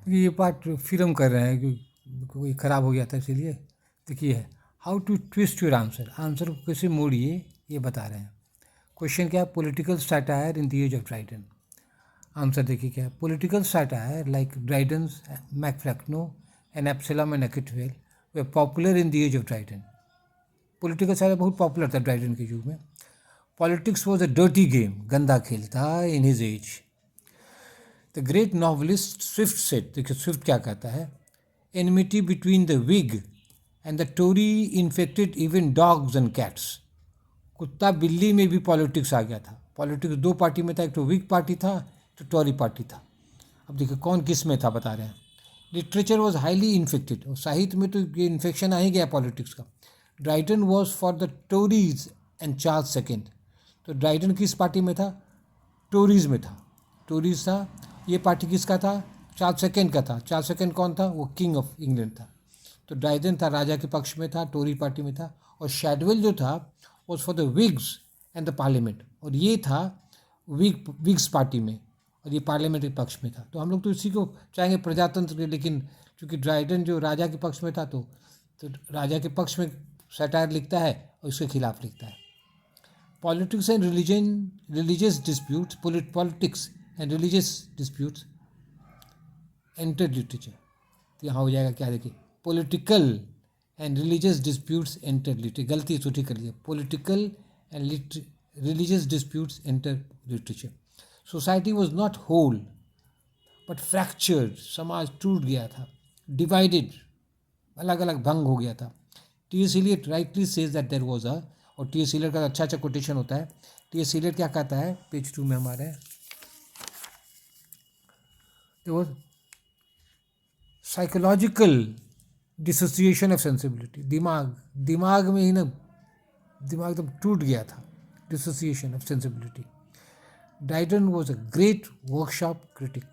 ये part film कर रहे हैं कि कोई ख़राब हो गया था इसीलिए। देखिए, how to twist your answer, answer को कैसे मोड़िए ये बता रहे हैं। क्वेश्चन क्या है, political satire in the age of Dryden. Answer देखिए क्या है, political satire like Dryden's, MacFlecknoe and Absalom and Achitophel were popular in the age of Dryden. Political satire बहुत पॉपुलर था ड्राइडन के युग में। Politics was a dirty game, गंदा खेल था in his age. The great novelist Swift said, देखिए Swift क्या कहता है, enmity between the Whig and the Tory infected even dogs and cats. कुत्ता बिल्ली में भी पॉलिटिक्स आ गया था। पॉलिटिक्स दो पार्टी में था, एक तो विग पार्टी था, तो टोरी पार्टी था। अब देखिए कौन किस में था बता रहे हैं। लिटरेचर वॉज हाईली इन्फेक्टेड, और साहित्य में तो ये इन्फेक्शन आ ही गया पॉलिटिक्स का। Dryden was for the Tories and Charles second. तो ड्राइटन किस पार्टी में था, टोरीज में था, टोरीज था। ये पार्टी किसका था, चार्ल्स सेकेंड का था। चार्ल्स सेकेंड कौन था, वो किंग ऑफ इंग्लैंड था। तो ड्राइडन था राजा के पक्ष में था, टोरी पार्टी में था। और शैडवेल जो था was for the wigs and the parliament, और ये था विग्स पार्टी में, और ये पार्लियामेंट के पक्ष में था। तो हम लोग तो इसी को चाहेंगे प्रजातंत्र के, लेकिन चूँकि ड्राइडन जो राजा के पक्ष में था तो राजा के पक्ष में सैटायर लिखता है और उसके खिलाफ लिखता है। Politics and religion, religious disputes, politics and religious disputes enter literature. तो यहाँ हो जाएगा क्या, देखिए, political and religious disputes enter literature. गलती तो ठीक कर लीजिए, political and religious disputes enter literature. Society was not whole but fractured, समाज टूट गया था, डिवाइडेड, अलग अलग भंग हो गया था। T S Eliot rightly says that there was a, और टी एस इलियट का अच्छा अच्छा कोटेशन होता है। टी एस इलियट क्या कहता है, पेज 2 में हमारे, there was psychological dissociation of sensibility. दिमाग में ही ना, दिमाग एकदम टूट गया था, dissociation of sensibility. Dryden was a great workshop critic.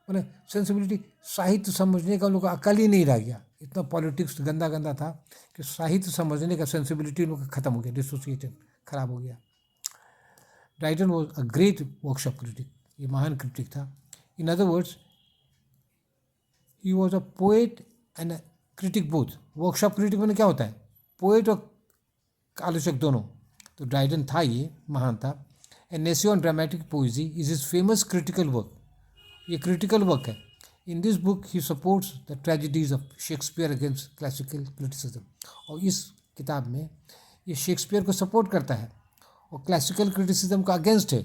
मतलब सेंसिबिलिटी, साहित्य समझने का लोग अकल ही नहीं रह गया, इतना पॉलिटिक्स गंदा गंदा था कि साहित्य समझने का सेंसिबिलिटी उनका खत्म हो गया, डिसोसिएशन खराब हो गया। Dryden was a great workshop critic, ये महान क्रिटिक था। In other words, he was a poet and critic both. Workshop critic में क्या होता है, पोएट और आलोचक दोनों। तो ड्राइडन था, ये महान था। An essay on dramatic poesy is his famous critical work, ये क्रिटिकल वर्क है। In this book he supports the tragedies of Shakespeare against classical criticism. और इस किताब में ये शेक्सपियर को सपोर्ट करता है और क्लासिकल क्रिटिसिज्म का अगेंस्ट है।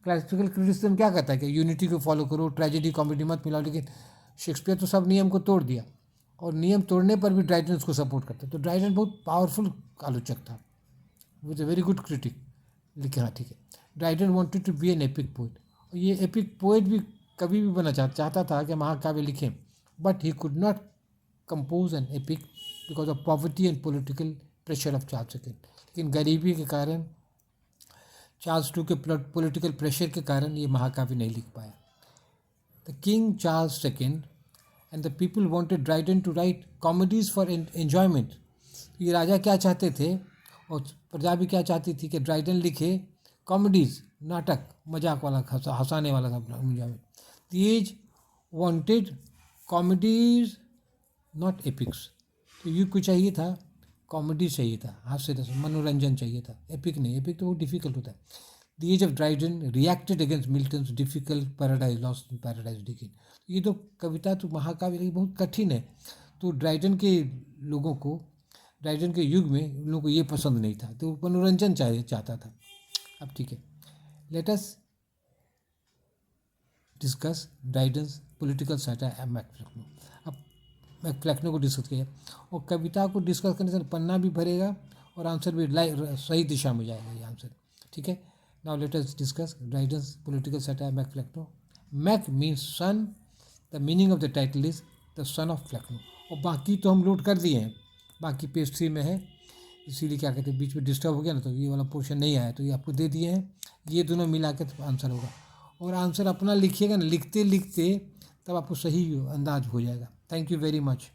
क्लासिकल क्रिटिसिज्म क्या कहता है कि यूनिटी को फॉलो करो, ट्रेजिडी कॉमेडी मत मिलाओ, लेकिन शेक्सपियर तो सब नियम को तोड़ दिया, और नियम तोड़ने पर भी ड्राइडन उसको सपोर्ट करता है। तो ड्राइडन बहुत पावरफुल आलोचक था, with a very good critic. लिखे, हाँ ठीक है। Dryden wanted to be an epic poet, और ये एपिक पोएट भी कभी भी बनना चाहता था कि महाकाव्य लिखें, but he could not compose an epic because of poverty and political pressure of Charles second. लेकिन गरीबी के कारण, चार्ल्स टू के पॉलिटिकल प्रेशर के कारण ये महाकाव्य नहीं लिख पाया। The king Charles second and the people wanted Dryden to write comedies for enjoyment. ये राजा क्या चाहते थे और प्रजा भी क्या चाहती थी कि ड्राइडन लिखे कॉमेडीज, नाटक, मजाक वाला, हंसाने वाला था enjoyment. The age wanted comedies not epics. तो युग को चाहिए था कॉमेडी, चाहिए था हास्य रस, मनोरंजन चाहिए था, एपिक नहीं। एपिक तो बहुत डिफिकल्ट होता है। The age of Dryden reacted against Milton's difficult paradise lost in paradise डिकिन। ये तो कविता तो महाकाव्य बहुत कठिन है, तो ड्राइडन के लोगों को, ड्राइडन के युग में उन लोगों को ये पसंद नहीं था, तो मनोरंजन चाहता था। अब ठीक है, let us discuss Dryden's political satire MacFlecknoe. अब मैकफ्लेक्नो को डिस्कस किया, और कविता को डिस्कस करने से पन्ना भी भरेगा और आंसर भी सही दिशा में जाएगा ये आंसर, ठीक है। Now let us discuss Dryden's political satire MacFlecknoe. Mac means son, the meaning of the title is the son of Flecknoe. और बाकी तो हम लोड कर दिए हैं, बाकी पेज 3 में है, इसीलिए क्या कहते हैं बीच में डिस्टर्ब हो गया ना, तो ये वाला पोर्शन नहीं आया, तो ये आपको दे दिए हैं। ये दोनों मिला के तो आंसर होगा, और आंसर अपना लिखिएगा ना, लिखते लिखते तब आपको सही अंदाज हो जाएगा। Thank you very much.